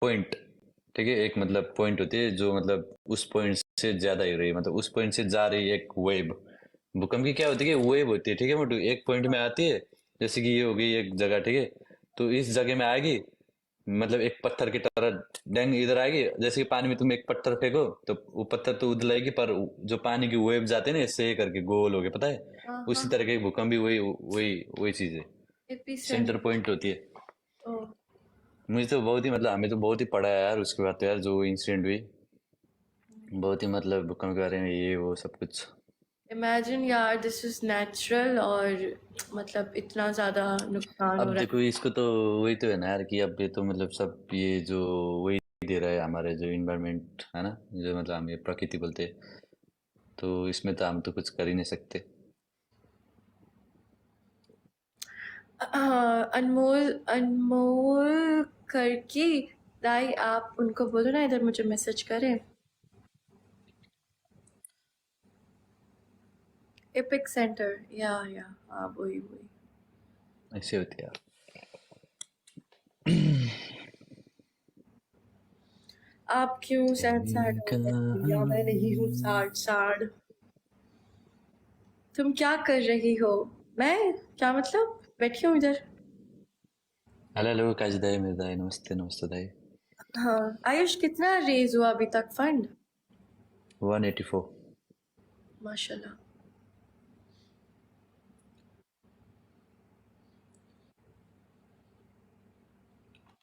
Point, ठीक है, एक मतलब पॉइंट होती है जो मतलब उस पॉइंट से ज्यादा ही रही, मतलब उस पॉइंट से जा रही एक वेव। भूकंप की क्या होती है कि वेव होती है, ठीक है मोटू, एक पॉइंट में आती है, जैसे कि ये हो गई एक जगह, ठीक है, तो इस जगह में आएगी, मतलब एक पत्थर की तरह डैंग इधर आएगी, जैसे कि पानी में तुम एक पत्थर फेंको तो वो पत्थर तो उधलाएगी, पर जो पानी की वेव जाते हैं ना इससे ये करके गोल हो गए, पता है, हाँ, उसी तरह के भूकंप भी वही वही वही चीज है, सेंटर एपिसेंटर। पॉइंट होती है। ओ, मुझे तो बहुत ही मतलब हमें तो बहुत ही पढ़ा है यार उसके बाद तो यार, जो इंसिडेंट हुई, बहुत ही मतलब भूकंप के बारे में ये वो सब कुछ। इमेजिन यार, दिस इज नेचुरल और मतलब इतना ज्यादा नुकसान हो अब रहा देखो इसको तो वही तो है ना यार कि अब ये तो मतलब सब ये जो वही दे रहा है हमारे जो इन्वायरमेंट है ना, जो मतलब हम ये प्रकृति बोलते हैं, तो इसमें तो हम तो कुछ कर ही नहीं सकते। है। अनमोल, अनमोल करके दाई, आप उनको बोलो ना इधर मुझे मैसेज करें। एपिक सेंटर, या हाँ वही वही। ऐसे होती है यार। आप क्यों सैड सैड तेरी हो रहे हो? या मैं नहीं हूँ कहानी। Sad sad. तुम क्या कर रही हो? मैं क्या मतलब बैठी हूँ इधर। हेलो हेलो काज दाई, मेरे दाई, नमस्ते नमस्ते दाई। हाँ आयुष, कितना रेज हुआ अभी तक फंड? 184। माशाल्लाह।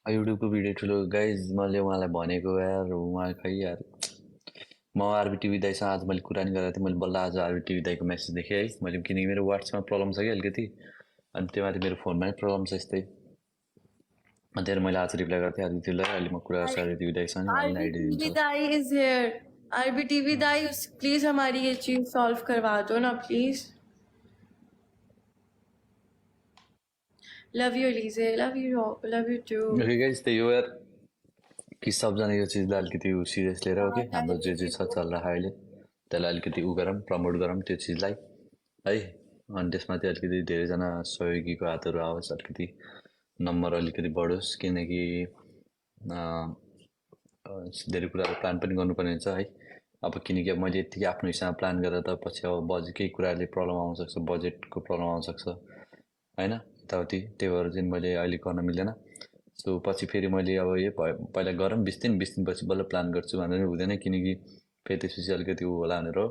युट्युबको भिडियो ठुलो गाइज, मैले उहाँलाई भनेको यार, उहाँ खै यार, म आरबी टिभी दाईसँग आज मैले कुरा नि गरेको थिएँ, मैले बल्ल आज आरबी टिभी दाईको मेसेज देखेँ है, मैले किनकि मेरो वाट्सएपमा प्रब्लम छ कि अलिकति, अनि त्यो माथि मेरो फोनमा पनि प्रब्लम छ यस्तै, अनि त्यही भएर मैले आज रिप्लाई गरेको थिएँ आरबी टिभी दाई, अहिले म कुरा गर्छु आरबी टिभी दाईसँग, नि उहाँले आइडिया आरबीटीवी दिन्छ। दाई इज हियर। आरबीटीवी दाई, प्लीज हमारी ये चीज सॉल्व करवा दो ना प्लीज। लव यू लीजे, love you too. Okay guys, त्यही हो यार कि सबजना यो चिजलाई अलिकति सिरियस लिएर, ओके, हाम्रो जे जे छ चलिरहेको अहिले त्यसलाई अलिकति उ गरौँ, प्रमोट गरौँ त्यो चिजलाई है, अनि त्यसमाथि अलिकति धेरैजना सहयोगीको हातहरू आओस्, अलिकति नम्बर अलिकति बढोस्, किनकि धेरै कुराहरू प्लान पनि गर्नुपर्ने हुन्छ है, अब किनकि अब मैले यत्तिकै आफ्नो हिसाबमा प्लान गरेर त पछि अब बजेट केही कुराहरूले प्रब्लम आउनसक्छ, बजेटको प्रब्लम आउनसक्छ होइन, यताउति, त्यही भएर चाहिँ मैले अहिले गर्न मिलेन। सो पछि फेरि मैले अब यो पहिला गरौँ 20 दिन पछि बल्ल प्लान गर्छु भनेर हुँदैन, किनकि फेरि त्यसपछि अलिकति ऊ होला भनेर हो,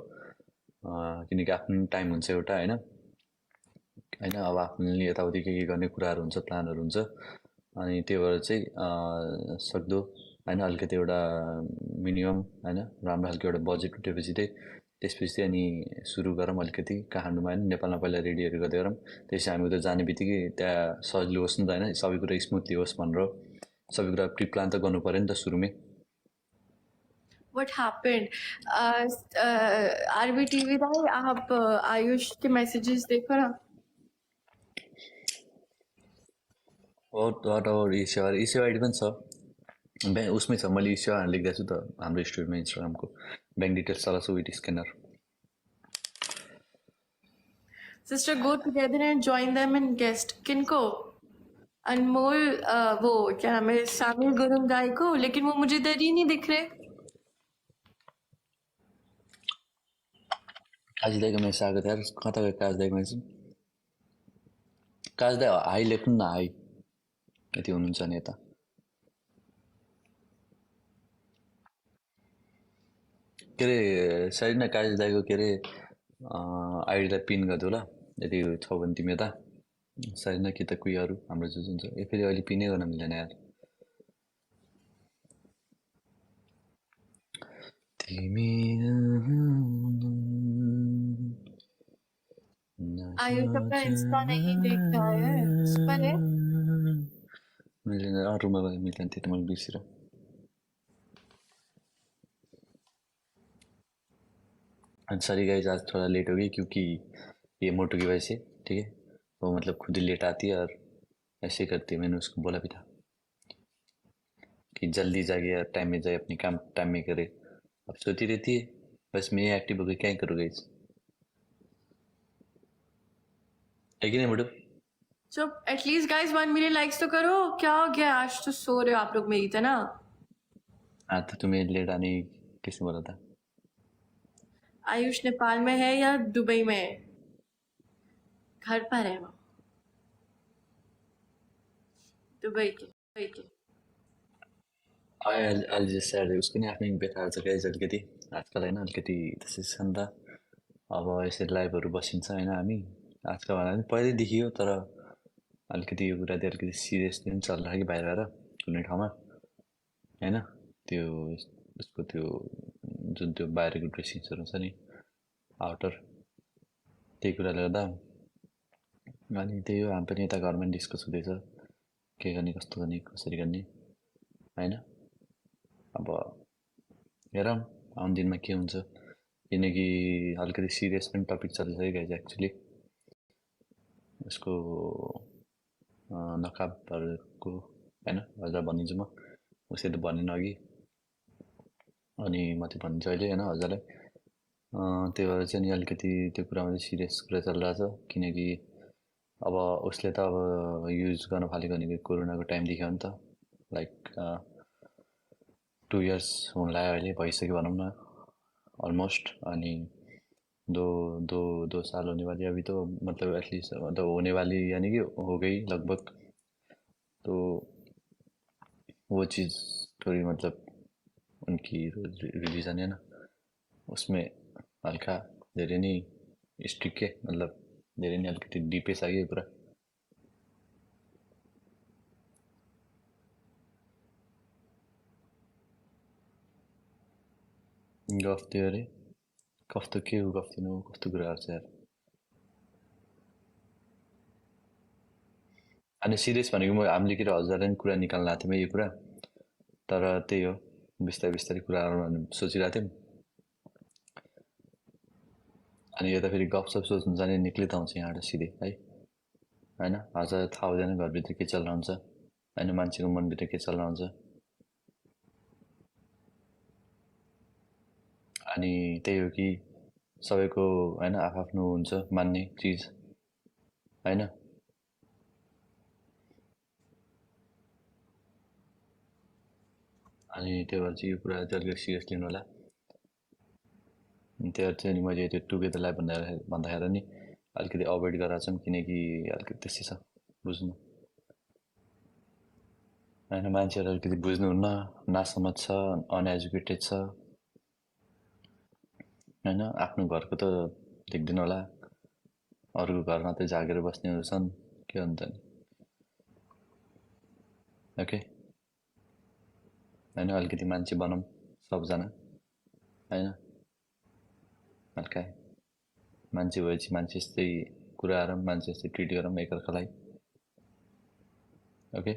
किनकि आफ्नो टाइम हुन्छ एउटा होइन, होइन अब आफूले यताउति के गर्ने कुराहरू हुन्छ, प्लानहरू हुन्छ, अनि त्यही भएर चाहिँ सक्दो होइन अलिकति एउटा मिनिमम होइन राम्रो खालको एउटा बजेट उठेपछि चाहिँ त्यसपछि चाहिँ अनि सुरु गरौँ अलिकति काठमाडौँमा होइन, नेपालमा पहिला रेडीहरू गर्दै गरौँ, त्यसपछि हामी उता जाने बित्तिकै त्यहाँ सजिलो होस् नि त होइन, सबै कुरा स्मुथली होस् भनेर हो, सबै कुरा प्रि प्लान त गर्नु पऱ्यो नि त सुरुमै। What happened? आरबीटीवी दाई, आप आयुष के मैसेजेस देखो ना। और इसेवा आइडी पनि छ, ब्याङ्क उसमै छ, मैले इसेवा लेख्दैछु छु त हाम्रो स्टोरीमा इन्स्टाग्रामको, ब्याङ्क डिटेल्स चलाएको छु with scanner. Sister go together and join them in guest. किनको? अनमोल, वो क्या नाम है, सामिल गुरुंग दाई को, लेकिन वो मुझे इधर ही नहीं दिख रहे। काजी दाईको मेसेज आएको थियो यार, कता गयो काज दाईको मेसेज, काज दाई हाई लेख्नु न, हाई यति हुनुहुन्छ नि यता, के अरे साइड न काज दाईको के अरे आइडीलाई पिन गरिदेऊ ल, यदि छ भने तिमी यता साइड न कि त कोही अरू हाम्रो जो जुन छ, ए फेरि अहिले पिनै गर्न मिलेन यार, तिमी आयुष अपना इंस्टा नहीं देख रहा है, इस पर है। मिलेन, अरूमा मिलेन, त्यो त मैले बिर्सिरह। सॉरी गाइज, आज थोड़ा लेट हो गई क्योंकि ये मोटू की वजह से, ठीक है, वो मतलब खुद ही लेट आती है और ऐसे ही करती है, मैंने उसको बोला भी था कि जल्दी जाके यार टाइम में जाए, अपनी काम टाइम में करे, अब सोती रहती है, बस मैं एक्टिव हो गई, क्या ही करूँ गाइज, है कि नहीं मोटू? चुप, एटलीस्ट गाइस 1 मिलियन लाइक्स तो करो। क्या हो गया, आज तो सो रहे हो आप लोग मेरी तरह। हाँ तो तुम्हें लेट आने किसने बोला था? आयुष नेपाल में है या दुबई में है? घर पर है वो, दुबई के। अहिले चाहिँ स्याड उसको नि आफ्नै बेकार छ गाइज अलिकति आजकल होइन अलिकति त्यसै छ नि त अब यसरी लाइभहरू बसिन्छ होइन हामी आजकल भन्दा पनि पहिल्यैदेखि हो तर अलिकति यो कुरा चाहिँ अलिकति सिरियसली पनि चलिरहेको कि बाहिर कुनै ठाउँमा होइन त्यो उसको त्यो जुन त्यो बाहिरको ड्रेसिङ्सहरू छ नि आउटर त्यही कुराले गर्दा अनि त्यही हो हामी पनि यता घरमा डिस्कस हुँदैछ के गर्ने कस्तो गर्ने कसरी गर्ने होइन अब हेरौँ आउने दिनमा के हुन्छ किनकि अलिकति सिरियस पनि टपिक चल्दैछ है गाइज एक्चुली यसको नकाबहरूको होइन हजुर भनिदिन्छु म उसले त भनेन अघि अनि म चाहिँ भनिदिन्छु अहिले होइन हजुरलाई त्यही भएर चाहिँ नि अलिकति त्यो कुरामा चाहिँ सिरियस कुरा चलिरहेछ किनकि अब उसले त अब युज गर्न थालेको भनेको कोरोनाको टाइमदेखि हो नि त लाइक 2 इयर्स हुन लाग्यो अहिले भइसक्यो भनौँ न ऑलमोस्ट अनि दो दो 2 साल होने वाली अभी तो मतलब एटलीस्ट मतलब होने वाली यानी कि हो गई लगभग तो वो चीज़ थोड़ी मतलब उनकी रिलीजन है ना उसमें हल्का धेरै नै स्ट्रिक के मतलब धेरै नै अलिकति डिपै छ कि यो कुरा गफ थियो अरे कस्तो के हो गफ थिएन कस्तो कुराहरू छ यार अनि सिरियस भनेको म हामीले के हजुरलाई पनि कुरा निकाल्न आएको थियौँ यो कुरा तर त्यही हो बिस्तारै बिस्तारै कुराहरू सोचिरहेको थियौँ अनि यता फेरि गफसप सोच्नु जाने निक्लै त आउँछ यहाँबाट सिधै है होइन हजुर थाहा हुँदैन घरभित्र के चल्न हुन्छ होइन मान्छेको मनभित्र के चल्न हुन्छ अनि त्यही हो कि सबैको होइन आफ्नो हुन्छ मान्ने चिज होइन अनि त्यही भएर चाहिँ यो कुरा चाहिँ अलिकति सिरियस लिनु होला त्यही भएर चाहिँ नि मैले त्यो टुगेदरलाई भन्दाखेरि नि अलिकति अभोइड गराएको छौँ किनकि अलिकति त्यस्तै छ बुझ्नु होइन मान्छेहरू अलिकति बुझ्नुहुन्न नासमझ छ अनएजुकेटेड छ होइन आफ्नो घरको त देख्दैन होला अरूको घरमा त झागेर बस्नेहरू छन् के भन्छ नि ओके होइन अलिकति मान्छे बनाऊँ सबजना होइन हल्का मान्छे भएपछि मान्छे जस्तै कुरा गरौँ मान्छे जस्तै ट्रिट गरौँ एकअर्कालाई ओके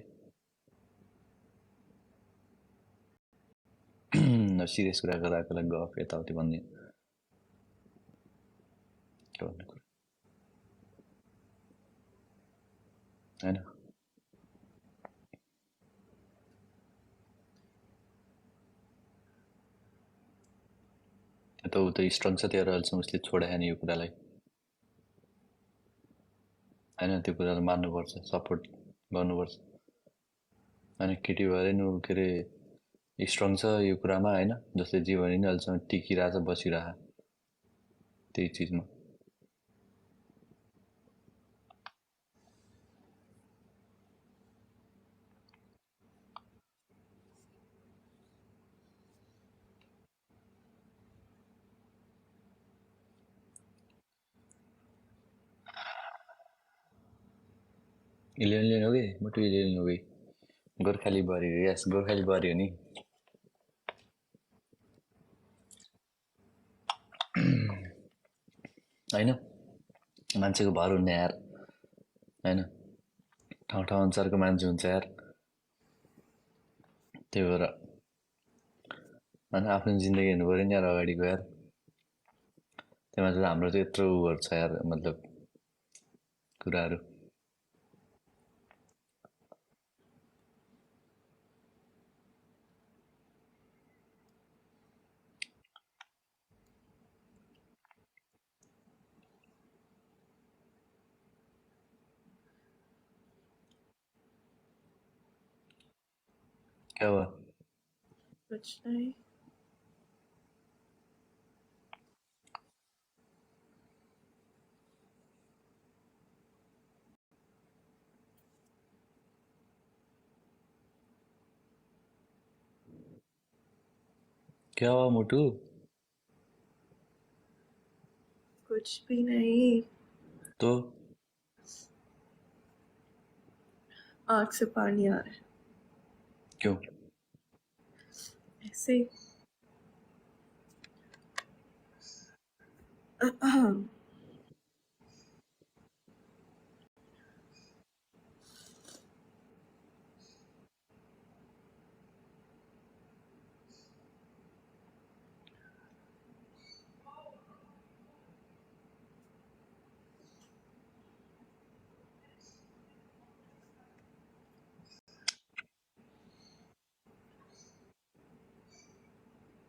सिरियस कुरा गराएको गफ यताउति भन्ने के भन्ने कुरा होइन त्यो त ऊ त स्ट्रङ छ त्यही भएर अहिलेसम्म उसले छोडाएन यो कुरालाई होइन त्यो कुरालाई मान्नुपर्छ सपोर्ट गर्नुपर्छ होइन केटी भएर नि ऊ के अरे स्ट्रङ छ यो कुरामा होइन जसले जे भने नि अहिलेसम्म टिकिरहेछ बसिरह त्यही चिजमा इलेभेन हो कि म 11 हो कि गोर्खाली बरी हो यस गोर्खाली बरी हो नि होइन मान्छेको भर हुने यार होइन ठाउँ ठाउँ अनुसारको मान्छे हुन्छ यार त्यही भएर होइन आफ्नो जिन्दगी हेर्नु पऱ्यो नि यार अगाडिको यार त्यही मात्र हाम्रो चाहिँ यत्रो उहरू छ यार मतलब कुराहरू क्या भयो कुछ नहीं। क्या हुआ मोटू? कुछ भी नहीं। तो आँख से पानी आ रहा है क्यों? ऐसे ही।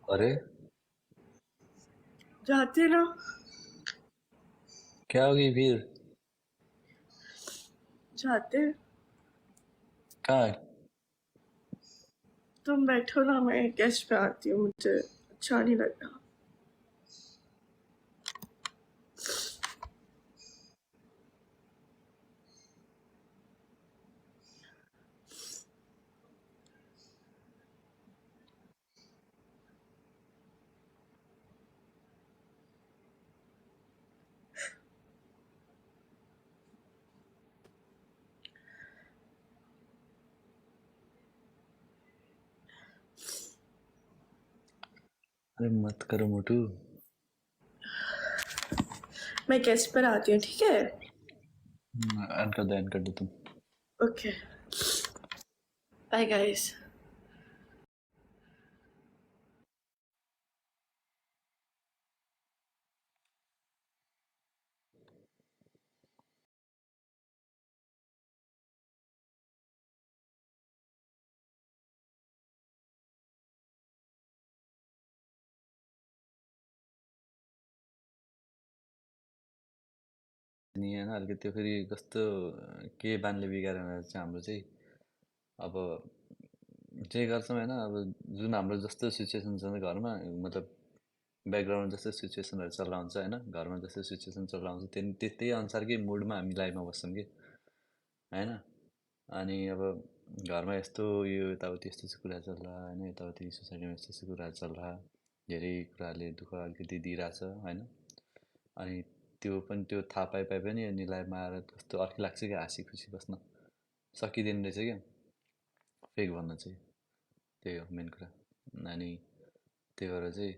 अरे जाते ना। क्या हो गई फिर? जाते। कहाँ? तुम बैठो ना, मैं गेस्ट पे आती हूँ, मुझे अच्छा नहीं लग रहा। अरे मत करो मोटू। मैं गेस्ट पर आती हूँ, ठीक है? एंड कर दो तुम। Okay, bye guys. नि होइन अलिकति त्यो फेरि कस्तो के बानले बिगारेर चाहिँ हाम्रो चाहिँ अब जे गर्छौँ होइन अब जुन हाम्रो जस्तो सिचुएसन छ घरमा मतलब ब्याकग्राउन्ड जस्तो सिचुएसनहरू चल्ला हुन्छ होइन घरमा जस्तो सिचुएसन चल्ला हुन्छ त्यही अनुसारकै मुडमा हामी लाइफमा बस्छौँ कि होइन। अनि अब घरमा यस्तो यो यताउति यस्तो यस्तो कुरा चल्ला होइन यताउति सोसाइटीमा यस्तो यस्तो कुराहरू चल्ला धेरै कुराहरूले दुःख अलिकति दिइरहेछ होइन। अनि त्यो पनि त्यो थाहा पाइ पनि अनि लाइफमा आएर कस्तो अर्कै लाग्छ क्या हाँसी खुसी बस्न सकिँदैन रहेछ क्या फेक भन्न चाहिँ त्यही हो मेन कुरा। अनि त्यही भएर चाहिँ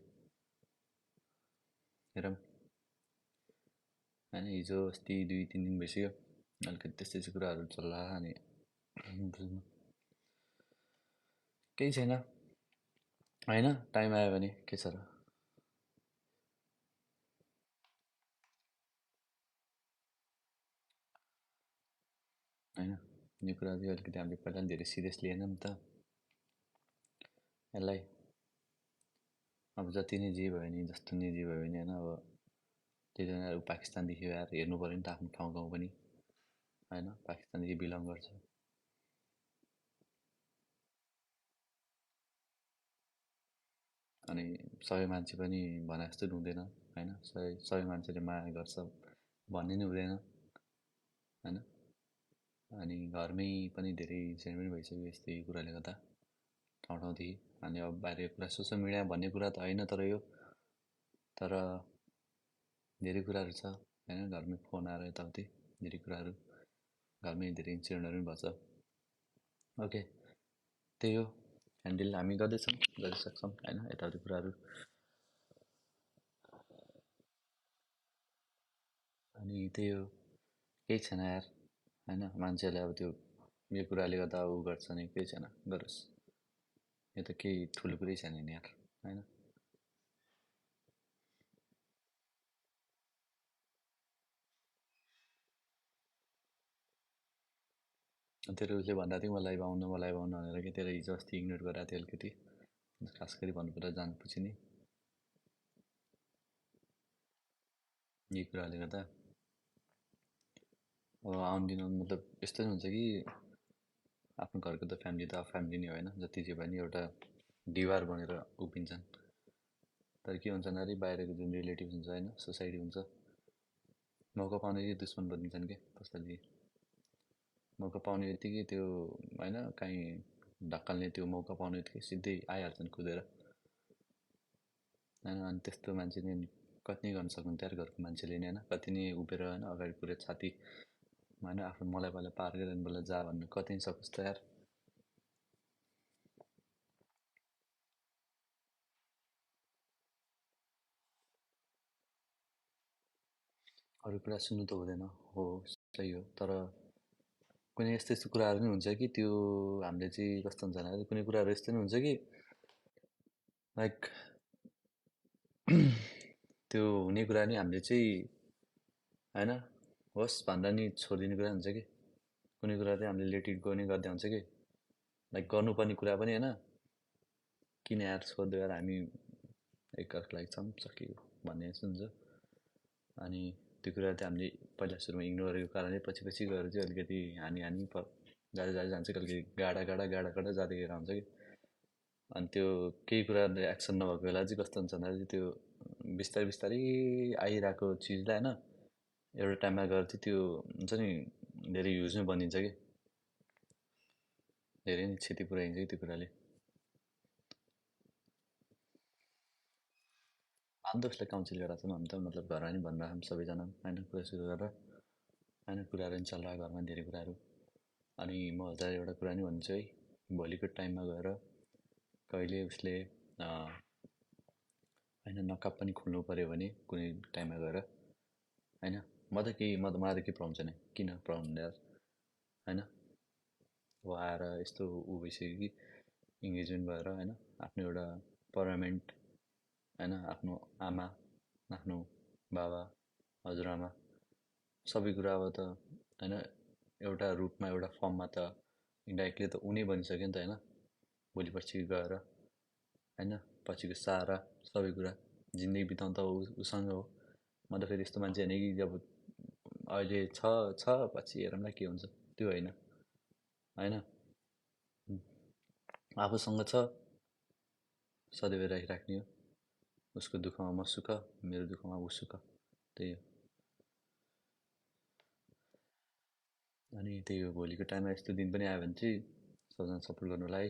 हेरौँ होइन हिजो अस्ति 2-3 दिन भइसक्यो अलिकति त्यस्तै त्यस्तै कुराहरू चल्ला अनि बुझ्नु केही छैन होइन टाइम आयो भने के छ र होइन। यो कुरा चाहिँ अलिकति हामीले पहिला धेरै सिरियस लिएन नि त यसलाई। अब जति नै जे भयो नि जस्तो नै जे भयो नि होइन अब त्यतिजना पाकिस्तानदेखि यार हेर्नु पऱ्यो नि त आफ्नो ठाउँ गाउँ पनि होइन पाकिस्तानदेखि बिलङ गर्छ। अनि सबै मान्छे पनि भने जस्तो हुँदैन होइन सबै मान्छेले माया गर्छ भन्ने नि हुँदैन होइन। अनि घरमै पनि धेरै इन्सिडेन्ट पनि भइसक्यो यस्तै कुराले गर्दा ठाउँ ठाउँदेखि। अनि अब बाहिरको कुरा सोसियल मिडिया भन्ने कुरा त होइन तर धेरै कुराहरू छ होइन घरमै फोन आएर यताउति धेरै कुराहरू घरमै धेरै इन्सिडेन्टहरू पनि भएछ। ओके त्यही हो ह्यान्डल हामी गर्दैछौँ गरिसक्छौँ होइन यताउति कुराहरू। अनि त्यही हो केही छैन यार होइन मान्छेहरूले अब त्यो यो कुराले गर्दा ऊ गर्छ नि केही छैन गरोस् यो त केही ठुलो कुरै छैन नि यार होइन। तेरो उसले भन्दा थियो मलाई आउनु भनेर कि तेरो हिजो अस्ति इग्नोर गराएको थियो अलिकति खास गरी भन्नुपर्दा जान पछि नि यही कुराले गर्दा अब आउने दिन मतलब यस्तो हुन्छ कि आफ्नो घरको त फ्यामिली त फ्यामिली नै होइन जति जे भयो नि एउटा डिवार भनेर उभिन्छन्। तर के हुन्छ भन्दाखेरि बाहिरको जुन रिलेटिभ हुन्छ होइन, सोसाइटी हुन्छ, मौका पाउने दुश्मन बनिन्छन् क्या कसैले। मौका पाउने बित्तिकै त्यो होइन काहीँ ढक्काल्ने त्यो मौका पाउने बित्तिकै सिधै आइहाल्छन् कुदेर होइन। अनि त्यस्तो मान्छे नि कति नै गर्न सक्नु त्यहाँ घरको मान्छेले नि होइन, कति नै उभिएर होइन अगाडि पुऱ्याएर छाती होइन आफ्नो मलाई पहिला पार गरेर बेला जा भन्नु कति नै सकोस् त यार। अरू कुरा सुन्नु त हुँदैन, हो सही हो। तर कुनै यस्तो यस्तो कुराहरू नि हुन्छ कि त्यो हामीले चाहिँ कस्तो हुन्छ भन्दाखेरि कुनै कुराहरू यस्तो नि हुन्छ कि लाइक त्यो हुने कुरा नि हामीले चाहिँ होइन होस् भनेर नि छोडिदिने कुरा हुन्छ कि कुनै कुरा चाहिँ हामीले लेट इट गो नि गर्दै हुन्छ कि लाइक गर्नुपर्ने कुरा पनि होइन किन यार छोडिदियो यार हामी एकअर्कालाई छौँ सक्यो भन्ने जस्तो हुन्छ। अनि त्यो कुरा चाहिँ हामीले पहिला सुरुमा इग्नोर गरेको कारणले पछि पछि गएर चाहिँ अलिकति हानी हानी जाँदै जाँदै जान्छ कि अलिकति गाडा गाडा गाडा गाडा जाँदै गएर हुन्छ कि। अनि त्यो केही कुरा एक्सन नभएको बेला चाहिँ कस्तो हुन्छ भन्दाखेरि त्यो बिस्तारै बिस्तारै आइरहेको चिजलाई होइन एउटा टाइममा गएर चाहिँ त्यो हुन्छ नि धेरै युजमै बनिन्छ कि धेरै नै क्षति पुऱ्याइन्छ कि त्यो कुराले। हामी त उसलाई काउन्सिल गरेर छौँ, हामी त मतलब घरमा नि भनिरहेको छौँ सबैजना होइन कुरा सुरु गरेर होइन कुराहरू नि चलिरहेको घरमा धेरै कुराहरू। अनि म हजुर एउटा कुरा नि भन्छु है, भोलिको टाइममा गएर कहिले उसले होइन नकाब पनि खोल्नु पऱ्यो भने कुनै टाइममा गएर होइन मलाई त केही प्रब्लम छैन, किन प्रब्लम यार होइन। अब आएर यस्तो ऊ भइसक्यो कि इङ्गेजमेन्ट भएर होइन आफ्नो एउटा पर्मानेन्ट होइन आफ्नो आमा आफ्नो बाबा हजुरआमा सबै कुरा अब त होइन एउटा रूपमा एउटा फर्ममा त इन्डाइरेक्टली त उनी बनिसक्यो नि त होइन। भोलि पर्सि गएर होइन पछिको सारा सबै कुरा जिन्दगी बिताउनु त उसँग हो। म त फेरि यस्तो मान्छे होइन कि अब अहिले छ पछि हेरौँला के हुन्छ, त्यो होइन होइन। आफूसँग छ सदैव राखिराख्ने हो, उसको दुःखमा म सुख मेरो दुःखमा ऊ सुख, त्यही हो। अनि त्यही हो भोलिको टाइममा यस्तो दिन पनि आयो भने चाहिँ सबजना सपोर्ट गर्नुलाई।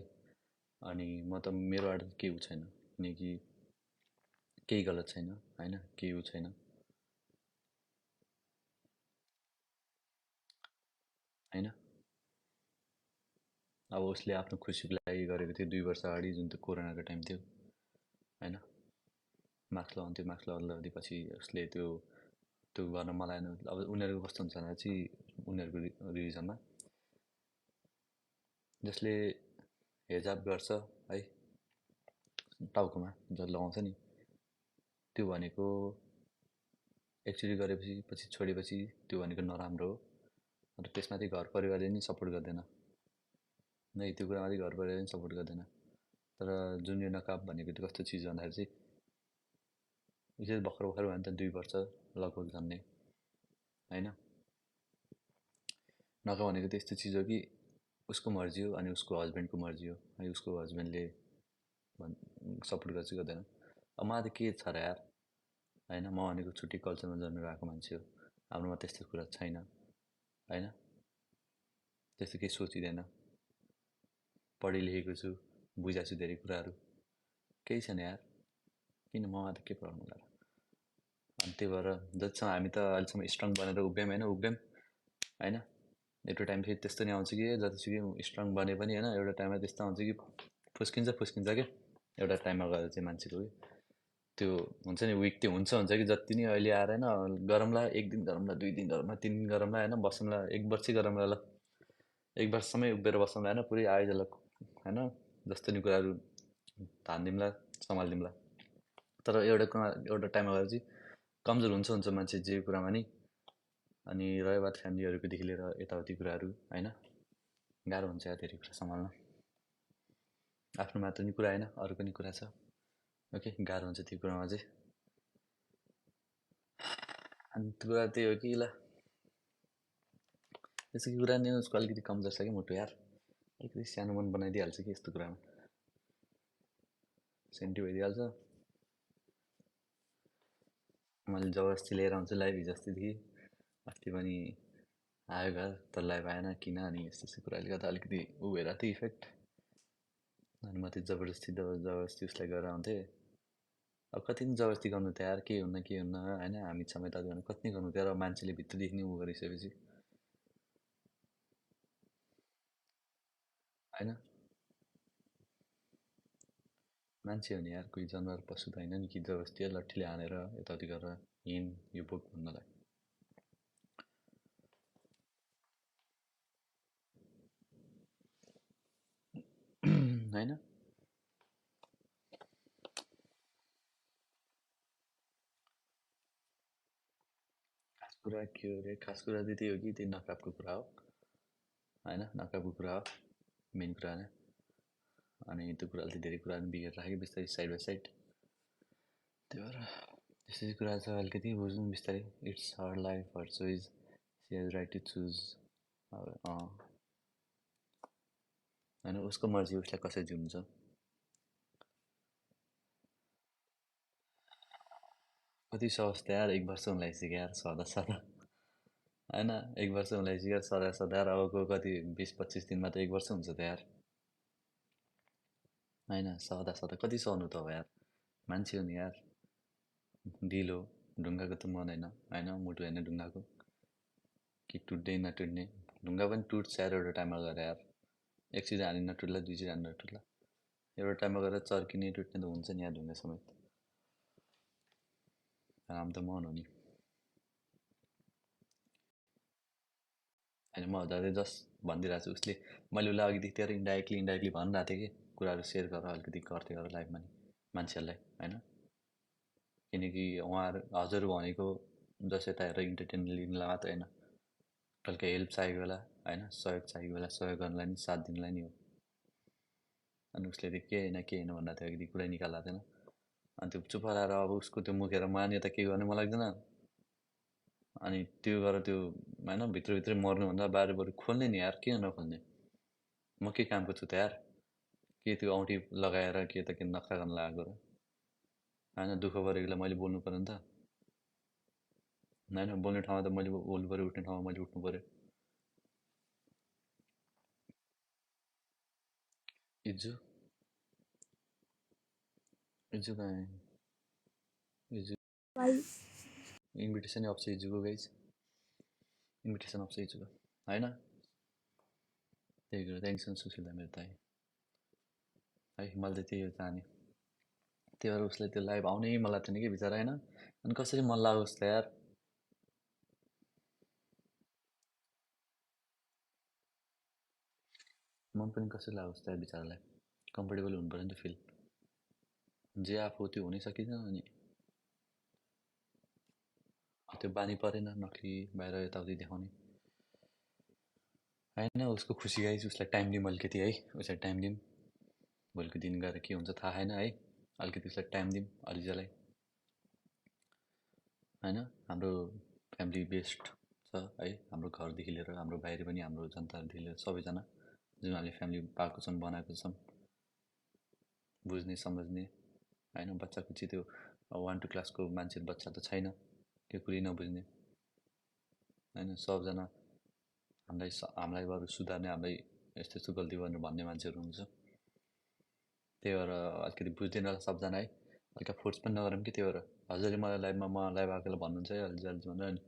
अनि म त मेरोबाट केही ऊ छैन किनकि केही गलत छैन होइन केही ऊ छैन होइन। अब उसले आफ्नो खुसीको लागि गरेको थियो 2 वर्ष अगाडि जुन त्यो कोरोनाको टाइम थियो होइन, मास्क लगाउँथ्यो मास्क लगाउँदै पछि उसले त्यो त्यो गर्न मलाई अब उनीहरूको कस्तो हुन्छ भने चाहिँ उनीहरूको रिलिजनमा जसले हेजाब गर्छ है टाउकोमा जसले लगाउँछ नि त्यो भनेको एकचोटि गरेपछि पछि छोडेपछि त्यो भनेको नराम्रो हो। अन्त त्यसमाथि घर परिवारले नि सपोर्ट गर्दैन नै, त्यो कुरामाथि घर परिवारले नि सपोर्ट गर्दैन। तर जुन यो नकाब भनेको त्यो कस्तो चिज भन्दाखेरि चाहिँ विशेष भर्खर भर्खर भयो नि त 2 वर्ष लगभग झन्डै होइन। नकाब भनेको त्यस्तो चिज हो कि उसको मर्जी हो अनि उसको हस्बेन्डको मर्जी हो है, उसको हस्बेन्डले सपोर्ट गर्छ गर्दैन। अब मलाई त के छ र यार होइन, म भनेको छुट्टी कल्चरमा जन्मेर आएको मान्छे हो, हाम्रोमा त्यस्तो कुरा छैन होइन, त्यस्तो केही सोचिँदैन, पढिलेखेको छु बुझाएको छु धेरै कुराहरू, केही छैन यार किन ममा त के प्रब्लम होला र। अनि त्यही भएर जतिसम्म हामी त अहिलेसम्म स्ट्रङ बनेर उभियौँ होइन उभियौँ होइन। एउटा टाइम फेरि त्यस्तो नि आउँछ कि जतिसुकै स्ट्रङ बने पनि होइन एउटा टाइममा त्यस्तो आउँछ कि फुस्किन्छ क्या एउटा टाइममा गएर चाहिँ मान्छेको त्यो हुन्छ नि विक त्यो हुन्छ कि जति नै अहिले आएर होइन गरौँला 1 दिन गरौँला 2 दिन गरौँला 3 दिन गरौँला होइन बसौँला 1 वर्षै गरौँला ल 1 वर्षसम्मै उभिएर बसौँला होइन पुरै आइजला होइन जस्तो नि कुराहरू धानिदिउँला सम्हालिदिउँला। तर एउटा टाइममा गएर चाहिँ कमजोर हुन्छ मान्छे जे कुरामा नि। अनि रह्यो बात फ्यामिलीहरूकोदेखि लिएर यताउति कुराहरू होइन गाह्रो हुन्छ या धेरै कुरा सम्हाल्न। आफ्नो मात्र नि कुरा होइन अरू पनि कुरा छ, ओके गाह्रो हुन्छ त्यो कुरामा चाहिँ। अनि त्यो कुरा त्यही हो कि ल त्यसको कुरा नि उसको अलिकति कमजोर छ कि मुटु यार, अलिकति सानो मन बनाइदिइहाल्छ कि यस्तो कुरामा। सेन्टी भइदिइहाल्छ। मैले जबरजस्ती लिएर आउँछु लाइभ हिजो अस्तिदेखि, अस्ति पनि आयो घर तर लाइभ आएन किन, अनि यस्तो यस्तो कुराले गर्दा अलिकति ऊ भइरहेको थियो इफेक्ट, अनि म त्यो जबरजस्ती उसलाई गरेर आउँथेँ। अब कति पनि जबरजस्ती गर्नु त यार, के हुन्न होइन, हामी समय त भने कति नै गर्नु त यार, अब मान्छेले भित्रदेखि नै ऊ गरिसकेपछि होइन। मान्छे हो नि यार, कोही जनावर पशु त होइन नि कि जबरजस्ती लट्ठीले हानेर यताउति गरेर हिँड यो बोक भन्नलाई। होइन खास कुरा के हो अरे, खास कुरा चाहिँ त्यही हो कि त्यो नकाबको कुरा हो होइन, नकाबको कुरा हो मेन कुरा होइन। अनि त्यो कुराले चाहिँ धेरै कुराहरू बिगार राख्यो बिस्तारै साइड बाई साइड। त्यही भएर त्यस्तै कुरा छ, अलिकति बुझ्नु बिस्तारै। It's her life her choice, she has right to choose. अब होइन उसको मर्जी, उसलाई कसरी जिउनु छ। कति सहोस् त यार, 1 वर्ष हुन लागिसक्यो यार सदा सदा होइन, 1 वर्ष हुन लागिसक्यो यार सदा सदा यार। अबको कति 20-25 दिनमा त 1 वर्ष हुन्छ त यार होइन, सदा सदा कति सहनु त अब यार, मान्छे हो नि यार। ढिलो ढुङ्गाको त मन होइन, मुटु होइन ढुङ्गाको कि टुट्दै नटुट्ने। ढुङ्गा पनि टुट्छ यार एउटा टाइममा गएर यार, एकचोटि हानी नटुट्ला, दुईचोटि हानी नटुट्ला, एउटा टाइममा गएर चर्किने टुट्ने त हुन्छ नि यार ढुङ्गा समेत। काम त मन हो नि होइन। म झन् जस्ट भनिदिइरहेको छु, उसले मैले उसलाई अघिदेखि तेरो इन्डाइरेक्टली भनिरहेको थिएँ कि कुराहरू सेयर गर, अलिकति गर्दै गर लाइफमा नि मान्छेहरूलाई होइन। किनकि उहाँहरू हजुर भनेको जस्ट यता हेरेर इन्टरटेनमेन्ट लिनुलाई मात्र होइन, कहिलेकाहीँ हेल्प चाहिएको बेला होइन, सहयोग चाहिएको बेला सहयोग गर्नलाई नि, साथ दिनलाई नि हो। अनि उसले त के होइन भनिरहेको थियो अघि, कुरै निकालेको थिएन। अनि त्यो चुप लगाएर अब उसको त्यो मुखेर मान यता के गर्ने मलाई लाग्दैन। अनि त्यो गरेर त्यो होइन भित्रभित्रै मर्नुभन्दा बाहिर बरु खोल्ने नि यार, किन नखोल्ने। म के कामको छु त यार, के त्यो औँठी लगाएर के त के नखरा गर्न लागेको र होइन। दुःख परेकोलाई मैले बोल्नु पऱ्यो नि त होइन, बोल्ने ठाउँमा त मैले बोल्नु पऱ्यो, उठ्ने ठाउँमा मैले उठ्नु पऱ्यो। इजु इजु कहाँ इजु इन्भिटेसन अफ छ इजुको गाइज, इन्भिटेसन अफ छ इजुको होइन। त्यही कुरा थ्याङ्क्स सुशीला मेरो दाइ है, मैले त त्यही हो चाहने। त्यही भएर उसलाई त्यो लाइभ आउनै मन लाग्थेन कि बिचरा होइन। अनि कसरी मन लागोस् त यार, मन पनि कसरी लागोस् त यार बिचरालाई। कम्फर्टेबल हुनु पऱ्यो नि त फिल, जे आफू त्यो हुनै सकिँदैन। अनि त्यो बानी परेन नक्कली बाहिर यताउति देखाउने होइन। उसको खुसी गाइज, उसलाई टाइम दिउँ अलिकति है, उसलाई टाइम दिउँ। भोलिको दिन गएर के हुन्छ थाहा छैन है, अलिकति उसलाई टाइम दिउँ अलिजालाई होइन। हाम्रो फ्यामिली बेस्ट छ है, हाम्रो घरदेखि लिएर हाम्रो बाहिर पनि, हाम्रो जनताहरूदेखि लिएर सबैजना जुन हामीले फ्यामिली पाएको छौँ, बनाएको छौँ, बुझ्ने समझ्ने होइन। बच्चाको चाहिँ त्यो 1-2 क्लासको मान्छे बच्चा त छैन, त्यो कुरै नबुझ्ने होइन। सबजना हामीलाई बरु सुधार्ने, हामीलाई यस्तो यस्तो गल्ती गर्ने भन्ने मान्छेहरू हुन्छ। त्यही भएर अलिकति बुझ्दैन होला सबजना है, हल्का फोर्स पनि नगरौँ कि। त्यही भएर हजुरले मलाई लाइभमा म लाइभ आएकोलाई भन्नुहुन्छ है अलिज भनेर, अनि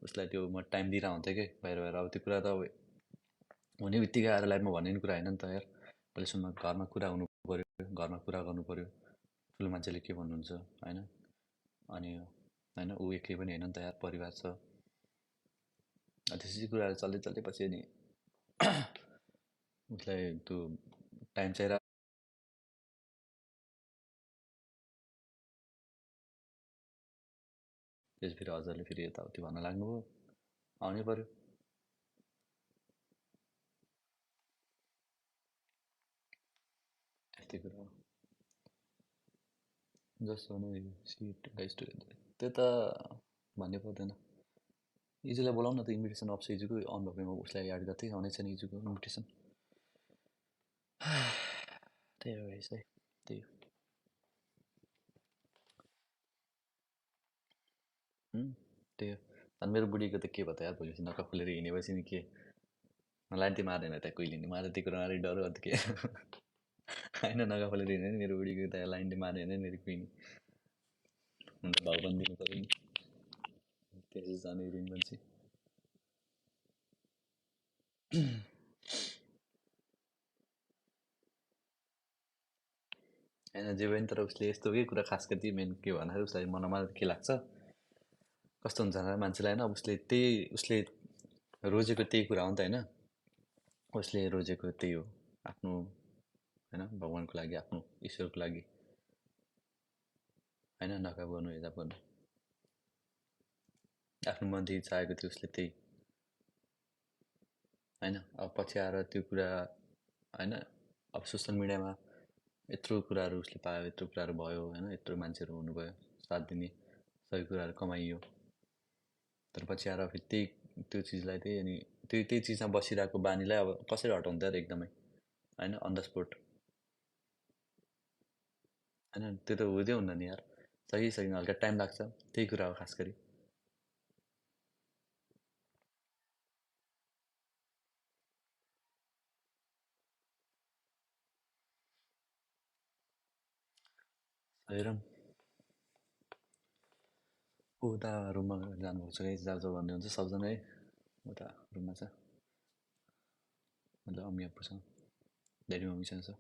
उसलाई त्यो म टाइम दिइरहेको हुन्थेँ कि बाहिर बाहिर। अब त्यो कुरा त अब हुने बित्तिकै आएर लाइभमा भन्ने कुरा होइन नि त यार। पहिले सुनमा घरमा कुरा हुनु पऱ्यो, घरमा कुरा गर्नु पऱ्यो, ठुलो मान्छेले के भन्नुहुन्छ होइन। अनि होइन ऊ एक्लै पनि होइन नि त यार, परिवार छ। त्यसै कुराहरू चल्दै चल्दै पछि अनि उसलाई त्यो टाइम चाहिरहेको। त्यस फेरि हजुरले फेरि यताउति भन्न लाग्नुभयो, आउनै पऱ्यो। त्यस्तै कुरा हो। जस्ट भन्नु सिट गाइस टुगेदर, त्यो त भन्नै पर्दैन। इजुलाई बोलाउन त, इन्भिटेसन अफ छ इजुको अन भएकोमा उसलाई एड गर्थेँ, आउने छैन इजुको इन्भिटेसन। त्यही हो गाइस है, त्यही हो। त्यही हो। अनि मेरो बुढीको त के भयो त यार, भोलिपछि नखा खोलेर हिँडेपछि नि के लान्टी मारेन त कहिले नि, मलाई त्यो कुरामा डर अन्त के होइन, नखा खोलेर हिँड्यो नि मेरो बुढीको त लान्टी मारेन नि मेरो कुहिनी, अन्त भाउ पनि दिनु पऱ्यो नि, त्यसो जाने रुम मान्छे। होइन जे पनि, तर उसले यस्तो के कुरा खास गरी मेन के भन्दाखेरि उसलाई मनमा के लाग्छ, कस्तो हुन्छ भने मान्छेलाई होइन, अब उसले रोजेको त्यही कुरा हो नि त होइन, उसले रोजेको त्यही हो आफ्नो होइन, भगवान्को लागि, आफ्नो ईश्वरको लागि होइन, नकाब गर्नु, हिजाब गर्नु, आफ्नो मनदेखि चाहेको थियो उसले त्यही होइन। अब पछि आएर त्यो कुरा होइन, अब सोसियल मिडियामा यत्रो कुराहरू उसले पायो, यत्रो कुराहरू भयो होइन, यत्रो मान्छेहरू हुनुभयो, साथ दिने सबै कुराहरू कमाइयो, तर पछि आएर फेरि त्यो चिजलाई त्यही, अनि त्यही चिजमा बसिरहेको बानीलाई अब कसरी हटाउँछ यार एकदमै होइन, अन द स्पोट होइन, त्यो त हुँदै हुन्न नि यार, सकिसक्नु हल्का टाइम लाग्छ, त्यही कुरा हो खास गरी। हेरौँ उता रुममा जानुभएको छ कि जाऊ भन्ने हुन्छ सबजना है, उता रुममा छ, मतलब अम्मी अप्पूसँग, ड्याडी मम्मीसँग छ।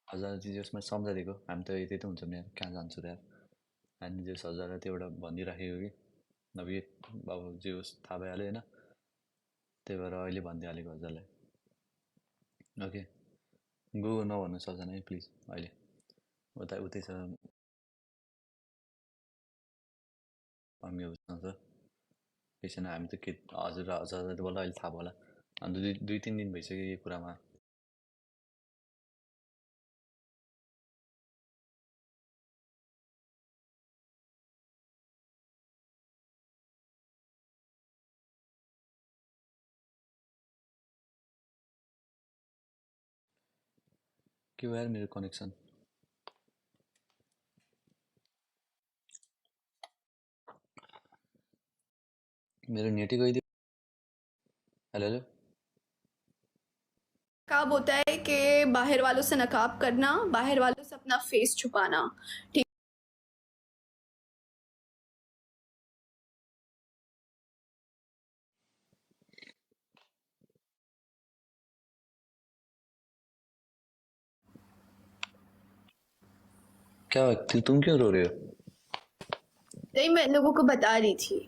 हजार जे होस् मैले सम्झाइदिएको, हामी त यतै त हुन्छौँ नि यार, कहाँ जान्छु र यार, हामी जे होस् हजार त्यो एउटा भनिराखेको कि अब अब जे होस् थाहा भइहाल्यो होइन, त्यही भएर अहिले भनिदिइहालेको हजुरलाई। ओके गो नभन्नु सबजना है प्लिज, अहिले उतै छ मम्मी अबुसँग छ, केही छैन, हामी त के हजुरलाई त बल्ल अहिले थाहा भयो होला, अन्त दुई तिन दिन भइसक्यो यो कुरामा। के भयो यार मेरो कनेक्सन, मेरो नेटै गइदियो। हेलो हेलो, नकाब होता है कि बाहर वालों से नकाब करना, बाहर वालों से अपना फेस छुपाना, ठीक। क्या तुम क्यों रो रहे हो? नहीं, मैं लोगों को बता रही थी।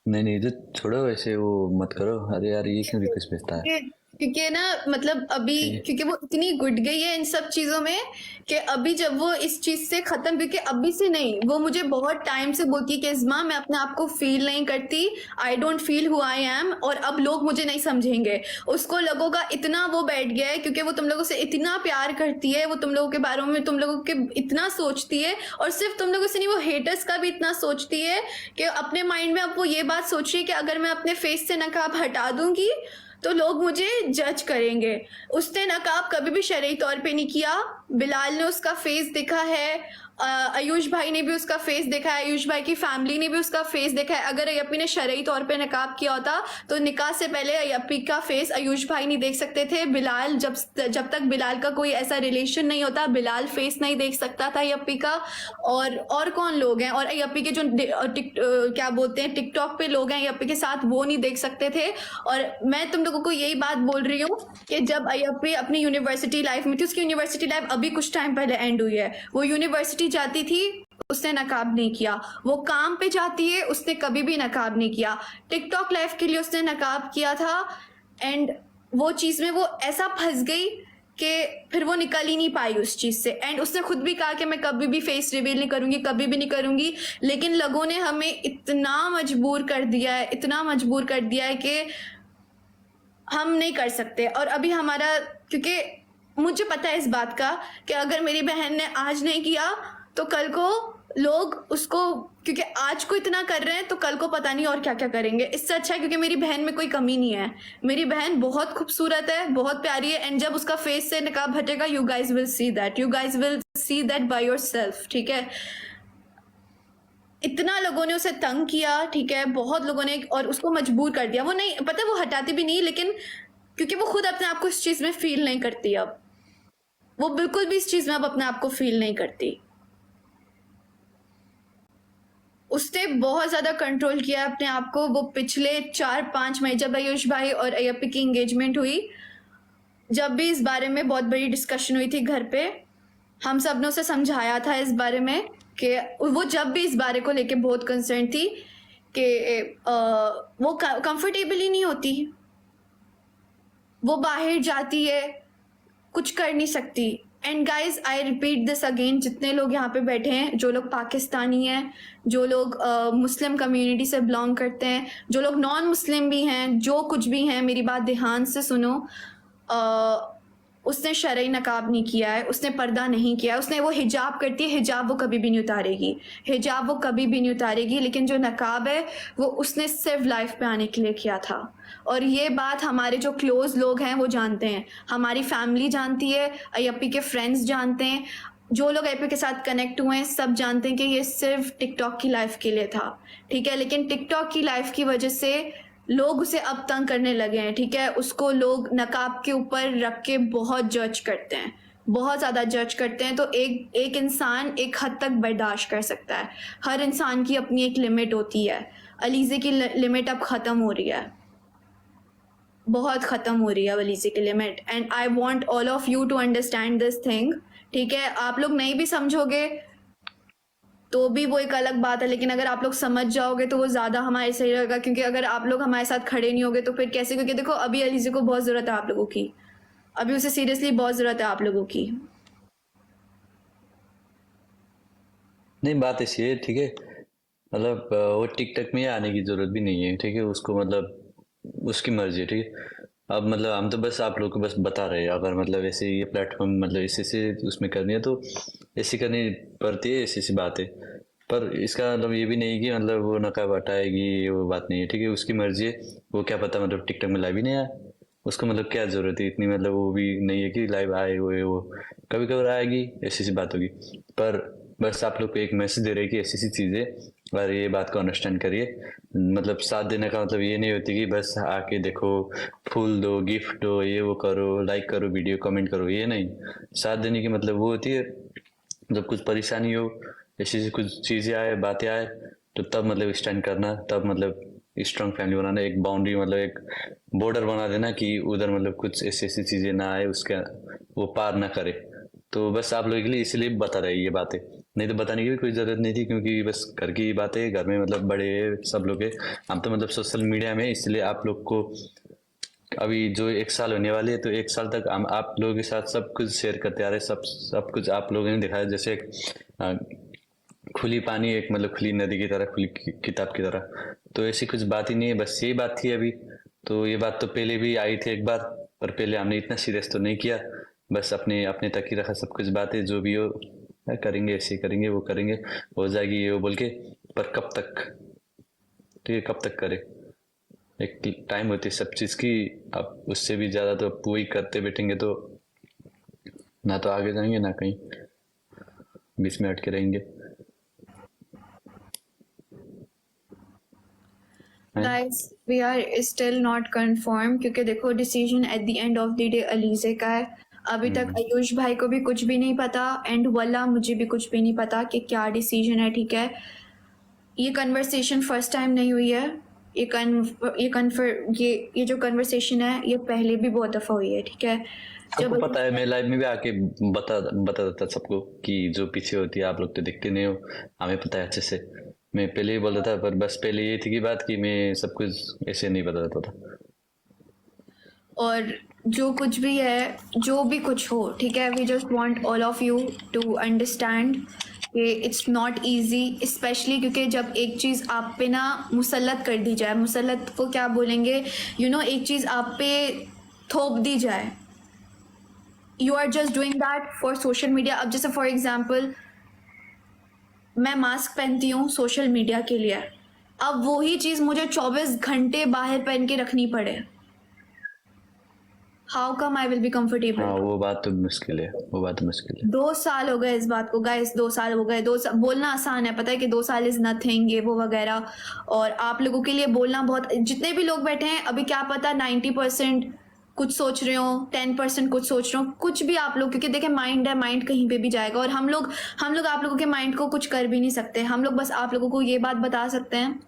नहीं इधर छोड़ो, ऐसे वो मत करो, अरे यार ये क्यों रिक्वेस्ट भेजता है? क्योंकि ना मतलब अभी क्योंकि वो इतनी गुट गई है इन सब चीजों में कि अभी जब वो इस चीज से खत्म, क्योंकि अभी से नहीं, वो मुझे बहुत टाइम से बोलती है कि इस्मा मैं अपने आप को फील नहीं करती, I don't feel who I am, और अब लोग मुझे नहीं समझेंगे। उसको लोगों का इतना वो बैठ गया है क्योंकि वो तुम लोगों से इतना प्यार करती है, वो तुम लोगों के बारे में तुम लोगों के इतना सोचती है, और सिर्फ तुम लोगों से नहीं, वो हेटर्स का भी इतना सोचती है कि अपने माइंड में अब वो ये बात सोच रही है कि अगर मैं अपने फेस से नकाब हटा दूंगी तो लोग मुझे जज करेंगे। उसने नकाब कभी भी शरई तौर पे नहीं किया, बिलाल ने उसका फेस देखा है, आयुष भाई ने भी उसका फेस देखा है, आयुष भाई की फैमिली ने भी उसका फेस देखा है। अगर अयप्पी ने शरई तौर पे नकाब किया होता तो निकाह से पहले अयप्पी का फेस आयुष भाई नहीं देख सकते थे, बिलाल जब तक बिलाल का कोई ऐसा रिलेशन नहीं होता बिलाल फेस नहीं देख सकता था अयप्पी का। और कौन लोग हैं, और अयप्पी के जो क्या बोलते हैं टिकटॉक पे लोग हैं अयप्पी के साथ, वो नहीं देख सकते थे। और मैं तुम लोगों को यही बात बोल रही हूँ कि जब अयप्पी अपनी यूनिवर्सिटी लाइफ में थी, उसकी यूनिवर्सिटी लाइफ अभी कुछ टाइम पहले एंड हुई है, वो यूनिवर्सिटी जाती थी उसने नकाब नहीं किया, वो काम पे जाती है उसने कभी भी नकाब नहीं किया, टिकटॉक लाइफ के लिए उसने नकाब किया था, एंड वो चीज में वो ऐसा फंस गई कि फिर वो निकल ही नहीं पाई उस चीज से। एंड उसने खुद भी कहा कि मैं कभी भी फेस रिवील नहीं करूंगी, कभी भी नहीं करूंगी, लेकिन लोगों ने हमें इतना मजबूर कर दिया है, इतना मजबूर कर दिया है कि हम नहीं कर सकते। और अभी हमारा, क्योंकि मुझे पता है इस बात का कि अगर मेरी बहन ने आज नहीं किया तो कल को लोग उसको, क्योंकि आज को इतना कर रहे हैं तो कल को पता नहीं और क्या क्या करेंगे। इससे अच्छा है, क्योंकि मेरी बहन में कोई कमी नहीं है, मेरी बहन बहुत खूबसूरत है, बहुत प्यारी है, एंड जब उसका फेस से निकाब हटेगा you guys will see that, you guys will see that by your self, ठीक है। इतना लोगों ने उसे तंग किया, ठीक है, बहुत लोगों ने, और उसको मजबूर कर दिया। वो नहीं पता, वो हटाती भी नहीं, लेकिन क्योंकि वो खुद अपने आप को इस चीज में फील नहीं करती, अब वो बिल्कुल भी इस चीज में अब अपने आप को फील नहीं करती। उसने बहुत ज्यादा कंट्रोल किया अपने आप को। वो पिछले 4-5 महीने, जब आयुष भाई और अय्यप्पी की एंगेजमेंट हुई, जब भी इस बारे में बहुत बड़ी डिस्कशन हुई थी घर पे, हम सब ने उसे समझाया था इस बारे में कि वो जब भी इस बारे को लेके बहुत कंसर्न थी कि वो कंफर्टेबल ही नहीं होती, वो बाहर जाती है, कुछ कर नहीं सकती। And guys I repeat this again, जितने लोग यहाँ पे बैठे हैं, जो लोग पाकिस्तानी हैं, जो लोग मुस्लिम कम्युनिटी से बिलोंग करते हैं, जो लोग नॉन मुस्लिम भी हैं, जो कुछ भी हैं, मेरी बात ध्यान से सुनो। उसने शरई नकाब नहीं किया है, उसने पर्दा नहीं किया है, उसने, वो हिजाब करती है, हिजाब वो कभी भी नहीं उतारेगी, हिजाब वो कभी भी नहीं उतारेगी, लेकिन जो नकाब है वो उसने सिर्फ लाइफ पे आने के लिए किया था। और ये बात हमारे जो क्लोज लोग हैं वो जानते हैं, हमारी फैमिली जानती है, अय्यप्पी के फ्रेंड्स जानते हैं, जो लोग अय्यप्पी के साथ कनेक्ट हुए हैं सब जानते हैं कि ये सिर्फ टिकटॉक की लाइफ के लिए था, ठीक है। लेकिन टिकटॉक की लाइफ की वजह से लोग उसे अब तंग करने लगे हैं, ठीक है। उसको लोग नकाब के ऊपर रख के बहुत जज करते हैं, बहुत ज़्यादा जज करते हैं। तो एक इंसान एक हद तक बर्दाश्त कर सकता है, हर इंसान की अपनी एक लिमिट होती है। अलीज़े की लिमिट अब ख़त्म हो रही है, बहुत ख़त्म हो रही है अलीज़े की limit, and I want all of you to understand this thing, ठीक है। आप लोग नहीं भी समझोगे तो भी वो एक अलग बात है, लेकिन अगर आप लोग समझ जाओगे तो वो ज़्यादा हमारे सही रहेगा, क्योंकि अगर आप लोग हमारे साथ खड़े नहीं होगे तो फिर कैसे, क्योंकि देखो अभी अलीज़े को बहुत ज़रूरत है आप लोगों की, अभी उसे सीरियसली बहुत ज़रूरत है आप लोगों की। नहीं, बात ऐसी है, ठीक है, मतलब वो टिकटॉक में आने की जरूरत भी नहीं है, ठीक है, उसको मतलब उसकी मर्जी है, ठीक है। अब मतलब हम तो बस आप लोग को बस बता रहे हैं, अगर मतलब ऐसे ये प्लेटफॉर्म मतलब ऐसे उसमें करनी है तो ऐसी करनी पड़ती है, ऐसी सी बात है। पर इसका मतलब ये भी नहीं कि मतलब वो नकाब हटाएगी, ये वो बात नहीं है, ठीक है, उसकी मर्जी है। वो क्या पता मतलब टिकटॉक में लाइव ही नहीं आया, उसको मतलब क्या जरूरत है इतनी, मतलब वो भी नहीं है कि लाइव आए वो कभी कभी आएगी, ऐसी सी बात होगी। पर बस आप लोग को एक मैसेज दे रहे हैं कि ऐसी सी चीज़ें, और ये बात को अंडरस्टैंड करिए। मतलब साथ देने का मतलब ये नहीं होती कि बस आके देखो, फूल दो, गिफ्ट दो, ये वो करो, लाइक करो वीडियो, कमेंट करो, ये नहीं। साथ देने की मतलब वो होती है जब कुछ परेशानी हो, ऐसी कुछ चीज़ें आए, बातें आए, तो तब मतलब स्टैंड करना, तब मतलब स्ट्रांग फैमिली बनाना, एक बाउंड्री मतलब एक बॉर्डर बना देना कि उधर मतलब कुछ ऐसी ऐसी चीज़ें ना आए, उसके वो पार ना करे। तो बस आप लोगों के लिए इसलिए बता रहे ये बातें, नहीं तो बताने की भी कोई ज़रूरत नहीं थी, क्योंकि बस घर की बातें, घर में मतलब बड़े सब लोग हैं, हम तो मतलब सोशल मीडिया में, इसलिए आप लोग को अभी जो 1 साल होने वाली है, तो 1 साल तक हम आप लोगों के साथ सब कुछ शेयर करते आ रहे, सब कुछ आप लोगों ने दिखाया, जैसे एक खुली पानी, एक मतलब खुली नदी की तरह, खुली किताब की तरह। तो ऐसी कुछ बात ही नहीं है, बस यही बात थी अभी। तो ये बात तो पहले भी आई थी एक बार, पर पहले हमने इतना सीरियस तो नहीं किया, बस अपने अपने तक ही रखा सब कुछ बातें, जो भी हो करेंगे, ऐसे करेंगे, वो करेंगे, हो जाएगी ये वो बोल के। पर कब तक, ठीक है, कब तक करे, एक टाइम होती है सब चीज़ की। अब उससे भी ज़्यादा तो वही करते बैठेंगे तो ना तो आगे जाएंगे ना कहीं, बीच में अटके रहेंगे। Guys, we are still not confirmed, क्योंकि देखो decision at the end of the day Alizeh का है। अभी तक आयुष भाई को भी कुछ भी नहीं पता, एंड वल्ला मुझे भी कुछ भी नहीं पता कि क्या डिसीजन है, ठीक है। ये कन्वर्सेशन फर्स्ट टाइम नहीं हुई है, ये जो कन्वर्सेशन है ये पहले भी बहुत दफ़ा हुई है, ठीक है। सबको पता है, मैं लाइव में भी आके बता देता सबको कि जो पीछे होती है आप लोग तो दिखते नहीं हो, हमें पता है अच्छे से। मैं पहले ही बोलता था, पर बस पहले ये थी की बात कि मैं सब कुछ ऐसे नहीं बता देता था। और जो कुछ भी है, जो भी कुछ हो, ठीक है, we just want all of you to understand कि इट्स नॉट इजी, स्पेशली क्योंकि जब एक चीज़ आप पे ना मुसल्लत कर दी जाए, मुसल्लत को क्या बोलेंगे, एक चीज़ आप पे थोप दी जाए, you are just doing that for social media. अब जैसे फॉर एग्जाम्पल मैं मास्क पहनती हूँ सोशल मीडिया के लिए, अब वही चीज मुझे 24 घंटे बाहर पहन के रखनी पड़े, how come I will be comfortable? हाँ वो बात तो मुश्किल है, वो बात तो मुश्किल है। 2 साल हो गए इस बात को गाइस, 2 साल हो गए। बोलना आसान है, पता है कि 2 साल इज नथिंग, ये वो वगैरह, और आप लोगों के लिए बोलना बहुत, जितने भी लोग बैठे हैं अभी क्या पता 90% कुछ सोच रहे हो, 10% कुछ सोच रहे हो, कुछ भी आप लोग, क्योंकि देखें माइंड है, माइंड कहीं पे भी जाएगा, और हम लोग आप लोगों के माइंड को कुछ कर भी नहीं सकते। हम लोग बस आप लोगों को ये बात बता सकते हैं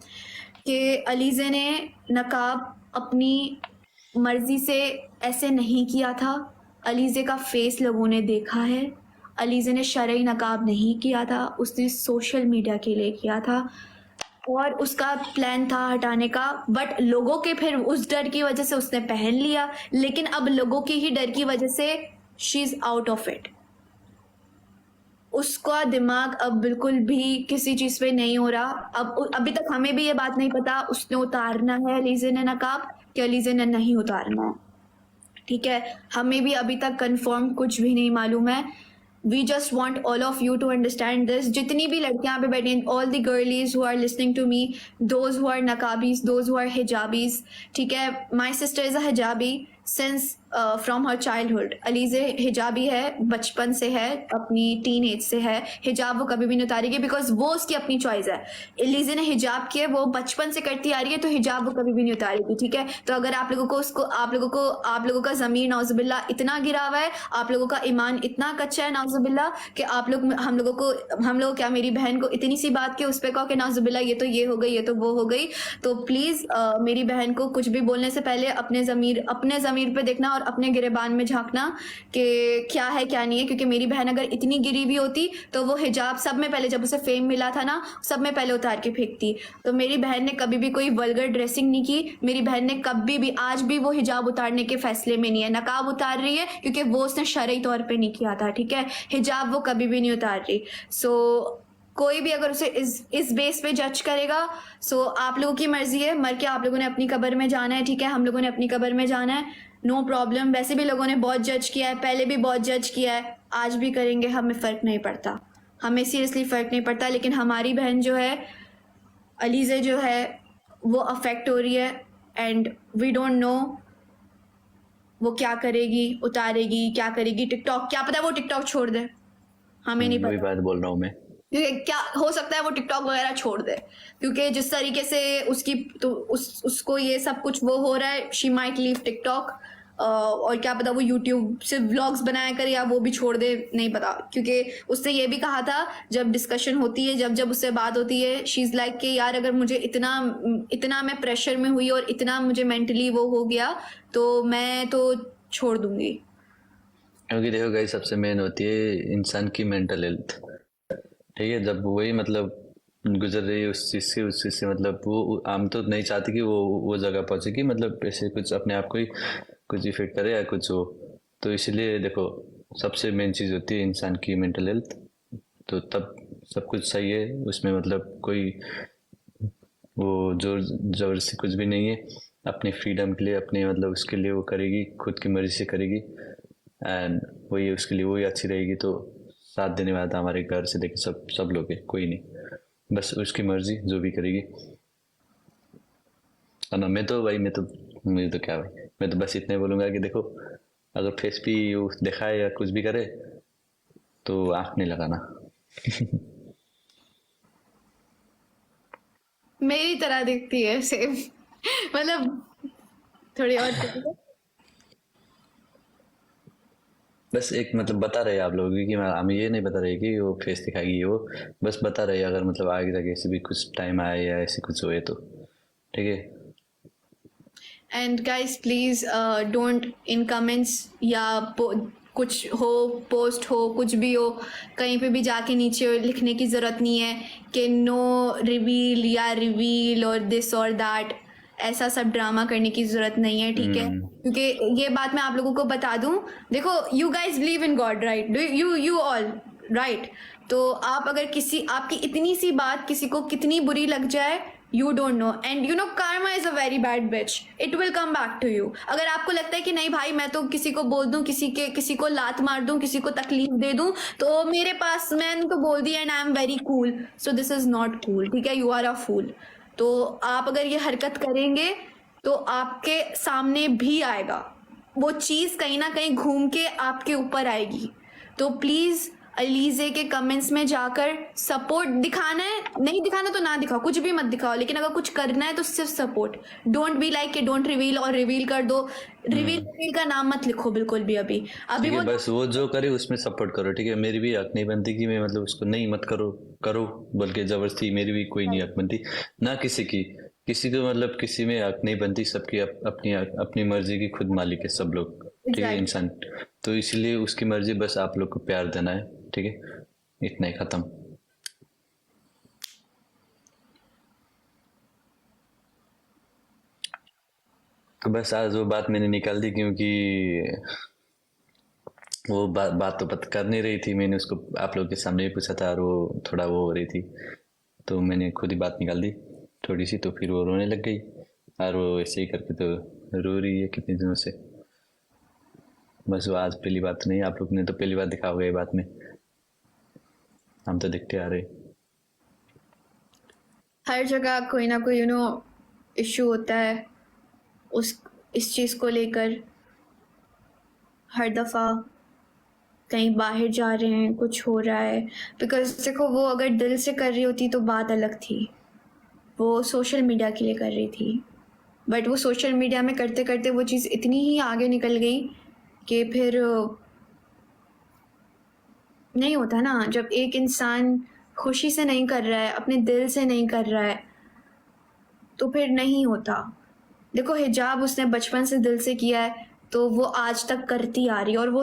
कि अलीज़े ने नकाब अपनी मर्जी से ऐसे नहीं किया था। अलीज़े का फेस लोगों ने देखा है, अलीज़े ने शरई नकाब नहीं किया था, उसने सोशल मीडिया के लिए किया था, और उसका प्लान था हटाने का, बट लोगों के फिर उस डर की वजह से उसने पहन लिया, लेकिन अब लोगों की ही डर की वजह से she is out of it. उसका दिमाग अब बिल्कुल भी किसी चीज पे नहीं हो रहा। अब अभी तक हमें भी ये बात नहीं पता उसने उतारना है अलीज़े ने नकाब कि अलीज़े ने नहीं उतारना है, ठीक है, हमें भी अभी तक कंफर्म कुछ भी नहीं मालूम है। We just want all of you to understand this, जितनी भी लड़कियां यहाँ पे बैठी हैं, all the girlies who are listening to me, those who are नकाबीज, दोज हु आर हिजाबीज, ठीक है, माई सिस्टर इज अ हिजाबी since from her childhood. Alizeh हिजाबी है, बचपन से है, अपनी टीन एज से है, हिजाब वो कभी भी नहीं उतारेगी बिकॉज वो उसकी अपनी चॉइस है। अलीज़े ने हिजाब किया, वो बचपन से करती आ रही है, तो हिजाब वो कभी भी नहीं उतारेगी, ठीक है। तो अगर आप लोगों को आप लोगों का ज़मीर नौज़ुबिल्ला इतना गिरा हुआ है, आप लोगों का ईमान इतना कच्चा है नौज़ुबिल्ला, कि आप लोग हम लोग क्या, मेरी बहन को इतनी सी बात के उस पर कहो कि नौज़ुबिल्ला ये तो ये हो गई, ये तो वो हो गई, तो प्लीज़ मेरी बहन को कुछ भी बोलने से पहले अपने ज़मीर पे देखना और अपने गिरेबान में झांकना कि क्या है क्या नहीं है, क्योंकि मेरी बहन अगर इतनी गिरी हुई होती तो वो हिजाब सब में पहले, जब उसे फेम मिला था ना, सब में पहले उतार के फेंकती। तो मेरी बहन ने कभी भी कोई वल्गर ड्रेसिंग नहीं की, मेरी बहन ने कभी भी, आज भी वो हिजाब उतारने के फैसले में नहीं है। नकाब उतार रही है क्योंकि वो उसने शरई तौर पे नहीं किया था, ठीक है, हिजाब वो कभी भी नहीं उतार रही। सो कोई भी अगर उसे इस बेस पे जज करेगा, सो आप लोगों की मर्जी है, मर के आप लोगों ने अपनी कब्र में जाना है, ठीक है, हम लोगों ने अपनी कब्र में जाना है, नो प्रॉब्लम। वैसे भी लोगों ने बहुत जज किया है, पहले भी बहुत जज किया है, आज भी करेंगे, हमें फ़र्क नहीं पड़ता, हमें सीरियसली फ़र्क नहीं पड़ता। लेकिन हमारी बहन जो है अलीज़े जो है वो अफेक्ट हो रही है, एंड वी डोंट नो वो क्या करेगी, उतारेगी क्या करेगी, टिकटॉक, क्या पता वो टिकटॉक छोड़ दे, हमें नहीं वही पता, बात बोल रहा हूँ मैं। क्योंकि क्या हो सकता है वो टिकटॉक वगैरह छोड़ दे, क्योंकि जिस तरीके से उसकी तो उसको ये सब कुछ वो हो रहा है, शी माइट लीव टिकटॉक, और क्या पता वो यूट्यूब से व्लॉग्स बनाया करे या वो भी छोड़ दे, नहीं पता। क्योंकि उसने ये भी कहा था जब डिस्कशन होती है, जब उससे बात होती है, शी इज़ लाइक कि यार अगर मुझे इतना मैं प्रेशर में हुई और इतना मुझे मेंटली वो हो गया तो मैं तो छोड़ दूंगी। क्योंकि देखो गाइस, सबसे मेन होती है इंसान की मेंटल हेल्थ, ठीक है। जब वही मतलब गुजर रही है उस चीज़ से मतलब वो, हम तो नहीं चाहते कि वो जगह पहुंचे कि मतलब ऐसे कुछ अपने आप को ही कुछ इफेक्ट करे या कुछ हो। तो इसलिए देखो सबसे मेन चीज़ होती है इंसान की मेंटल हेल्थ, तो तब सब कुछ सही है उसमें, मतलब कोई वो जोर जबरदस्ती कुछ भी नहीं है। अपनी फ्रीडम के लिए, अपने मतलब उसके लिए वो करेगी, खुद की मर्जी से करेगी, एंड वही उसके लिए वही अच्छी रहेगी। तो साथ देने वाला था हमारे घर से लेके सब लोग है, कोई नहीं, बस उसकी मर्जी जो भी करेगी। और ना मैं तो मुझे तो क्या भाई, मैं तो बस इतना ही बोलूँगा कि देखो अगर फेस पे वो दिखाए या कुछ भी करे तो आँख नहीं लगाना। मेरी तरह दिखती है सेम, मतलब थोड़ी और बस एक मतलब बता रहे आप लोगों की कि हम ये नहीं बता रहे कि वो फेस दिखाएगी, वो बस बता रहे अगर मतलब आगे जाके ऐसे भी कुछ टाइम आए या ऐसे कुछ हुए तो, ठीक है। And guys please don't in comments या कुछ हो, पोस्ट हो, कुछ भी हो, कहीं पे भी जाके नीचे लिखने की ज़रूरत नहीं है कि नो रिवील या रिवील और दिस और दैट, ऐसा सब ड्रामा करने की ज़रूरत नहीं है, ठीक है। क्योंकि ये बात मैं आप लोगों को बता दूं, देखो you guys believe in God, right, you all right, तो आप अगर आपकी इतनी सी बात किसी को कितनी बुरी लग जाए, You don't know, and you know karma is a very bad bitch. It will come back to you. अगर आपको लगता है कि नहीं भाई मैं तो किसी को बोल दूं, किसी को लात मार दूं, किसी को तकलीफ दे दूं, तो मेरे पास मैंने तो बोल दिया and I am very cool. So this is not cool. ठीक है, you are a fool. तो आप अगर ये हरकत करेंगे तो आपके सामने भी आएगा, वो चीज़ कहीं ना कहीं घूम के आपके ऊपर आएगी. तो प्लीज़ अलीज़े के कमेंट्स में जाकर सपोर्ट दिखाना है, नहीं दिखाना तो ना दिखाओ, कुछ भी मत दिखाओ, लेकिन अगर कुछ करना है तो सिर्फ सपोर्ट. डोंट बी लाइक कि डोंट रिवील, और रिवील कर दो. रिवील का नाम मत लिखो बिल्कुल भी. अभी ठीक है, बस वो जो करे उसमें सपोर्ट करो. ठीक है, मेरी भी हक नहीं बनती कि मैं मतलब उसको नहीं मत करो, बल्कि जबरदस्ती मेरी भी कोई नहीं हक बनती ना किसी को, मतलब किसी में हक नहीं बनती. सबकी अपनी मर्जी की खुद मालिक है सब लोग. ठीक है इंसान, तो इसलिए उसकी मर्जी, बस आप लोग को प्यार देना है. ठीक है, इतना ही, खत्म. तो बस आज वो बात मैंने निकाल दी, क्योंकि वो बात तो पता कर नहीं रही थी. मैंने उसको आप लोग के सामने भी पूछा था और वो थोड़ा वो हो रही थी, तो मैंने खुद ही बात निकाल दी थोड़ी सी. तो फिर वो रोने लग गई, और वो ऐसे ही करके तो रो रही है कितने दिनों से. बस वो आज पहली बात नहीं, आप लोग ने तो पहली बार देखा होगा ये बात में, हम तो देखते आ रहे. हर जगह कोई ना कोई इश्यू होता है इस चीज़ को लेकर. हर दफ़ा कहीं बाहर जा रहे हैं, कुछ हो रहा है. बिकॉज देखो, वो अगर दिल से कर रही होती तो बात अलग थी. वो सोशल मीडिया के लिए कर रही थी, बट वो सोशल मीडिया में करते करते वो चीज़ इतनी ही आगे निकल गई कि फिर नहीं होता ना. जब एक इंसान खुशी से नहीं कर रहा है, अपने दिल से नहीं कर रहा है, तो फिर नहीं होता. देखो, हिजाब उसने बचपन से दिल से किया है, तो वो आज तक करती आ रही है, और वो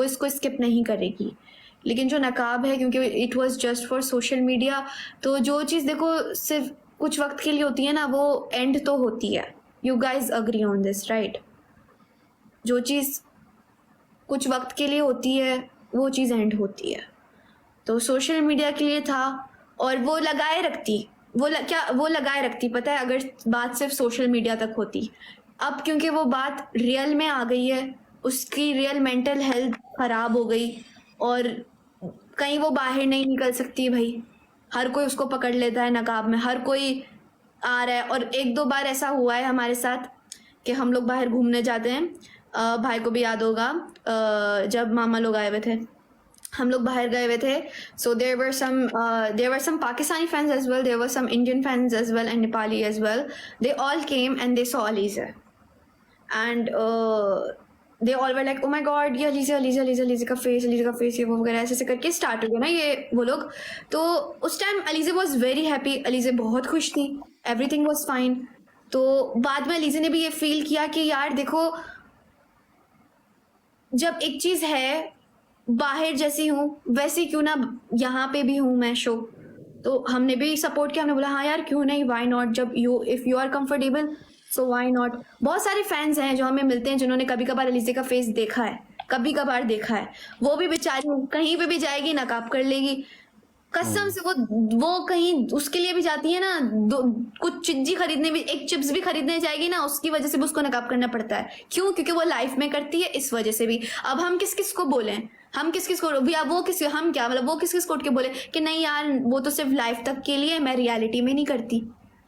इसको स्किप नहीं करेगी. लेकिन जो नकाब है, क्योंकि it was just for social media, तो जो चीज़ देखो सिर्फ कुछ वक्त के लिए होती है ना, वो एंड तो होती है. You guys agree on this, right? जो चीज़ कुछ वक्त के लिए होती है वो चीज़ एंड होती है. तो सोशल मीडिया के लिए था, और वो लगाए रखती, वो लगाए रखती, पता है, अगर बात सिर्फ सोशल मीडिया तक होती. अब क्योंकि वो बात रियल में आ गई है, उसकी रियल मेंटल हेल्थ ख़राब हो गई, और कहीं वो बाहर नहीं निकल सकती. भाई हर कोई उसको पकड़ लेता है नकाब में, हर कोई आ रहा है. और एक दो बार ऐसा हुआ है हमारे साथ कि हम लोग बाहर घूमने जाते हैं, भाई को भी याद होगा, जब मामा लोग आए हुए थे, हम लोग बाहर गए हुए थे. So there were some Pakistani fans as well, there were some Indian fans as well, and Nepali as well. They all came and they saw Aliza, and they all were like, oh my god, ये अलीज़ा का face, ये वो वगैरह ऐसे करके start हो गया ना ये वो लोग. तो उस time Aliza was very happy, Aliza बहुत खुश थी, एवरीथिंग वॉज फाइन. तो बाद में अलीज़ा ने भी ये फील किया कि यार देखो, जब एक चीज़ है, बाहर जैसी हूँ वैसी क्यों ना यहाँ पे भी हूँ मैं शो. तो हमने भी सपोर्ट किया, हमने बोला हाँ यार क्यों नहीं, वाई नॉट, जब if you are comfortable so why not. बहुत सारे फैंस हैं जो हमें मिलते हैं जिन्होंने कभी कभार अलीज़ा का फेस देखा है, कभी कभार देखा है. वो भी बेचारी कहीं पे भी जाएगी नकाब कर लेगी, कसम से. वो कहीं उसके लिए भी जाती है ना, कुछ चीज़ खरीदने भी, एक चिप्स भी खरीदने जाएगी ना, उसकी वजह से भी उसको नकाब करना पड़ता है. क्यों? क्योंकि वो लाइफ में करती है, इस वजह से भी. अब हम किस को बोलें, हम किस को भी, अब वो हम क्या मतलब, वो किस को उठ के बोले कि नहीं यार वो तो सिर्फ लाइफ तक के लिए, मैं रियलिटी में नहीं करती.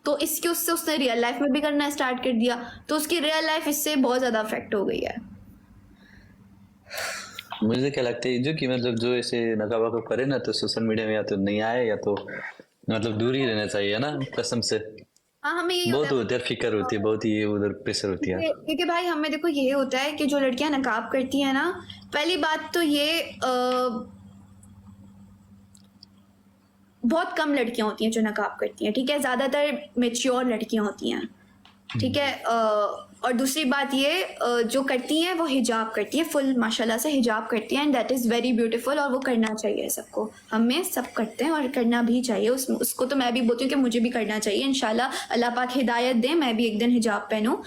तो इसके उसने रियल लाइफ में भी करना स्टार्ट कर दिया, तो उसकी रियल लाइफ इससे बहुत ज़्यादा अफेक्ट हो गई है. मुझे क्या लगता है, जो कि मतलब जो ऐसे नकाबा को करे ना, तो सोशल मीडिया में या तो नहीं आए, या तो मतलब दूर ही रहना चाहिए ना, कसम से. हाँ, हमें यही बहुत होता है, फिक्र होती है, बहुत ही उधर प्रेशर होती है. क्योंकि भाई हमें देखो ये होता है कि जो लड़कियां नकाब करती हैं ना, पहली बात तो ये बहुत कम लड़कियां होती हैं जो नकाब करती हैं. ठीक है, ज़्यादातर मेच्योर लड़कियां होती हैं. ठीक है, और दूसरी बात ये, जो करती हैं वो हिजाब करती हैं, फुल माशाल्लाह से हिजाब करती हैं, and that is very beautiful. और वो करना चाहिए सबको, हमें सब करते हैं और करना भी चाहिए. उसको तो मैं भी बोलती हूँ कि मुझे भी करना चाहिए. इंशाल्लाह अल्लाह पाक हिदायत दे, मैं भी एक दिन हिजाब पहनूँ.